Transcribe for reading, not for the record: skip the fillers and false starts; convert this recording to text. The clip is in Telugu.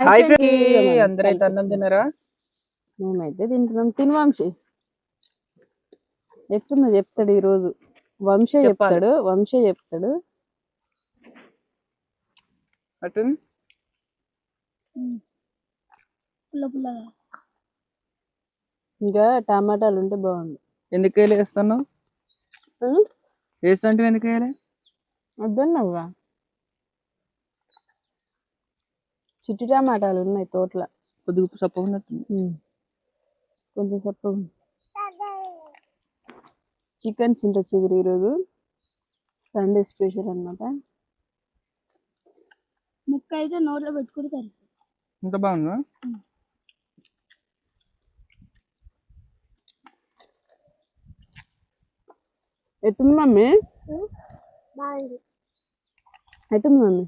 హాయ్ ఫ్రెండ్స్, అందరైతే అన్నం తిన్నారా? మేమైతే తింటున్నాం. తిను వంశీ. ఎట్లుందో చెప్తాడు ఈరోజు. వంశీ చెప్తాడు. అటు ఇంకా టమాటాలు ఉంటే బాగుండు. ఎందుకు వేయాలి వేస్తున్నావు? వేస్తుంటే ఎందుకు వేయాలి? వద్దన్నావుగా. చిట్టి టమాటాలు ఉన్నాయి తోటలో. కొద్దిగా సప్పగా ఉన్నట్టుంది. కొంచెం సప్పగా. చికెన్ చింత చిగురు ఈరోజు సండే స్పెషల్ అన్నమాట. ముక్క అయితే నోట్లో పెట్టుకుంటారు. ఇంత బాగుందా? ఎట్టుంది మమ్మీ? బాగుంది. ఎట్టుంది మమ్మీ?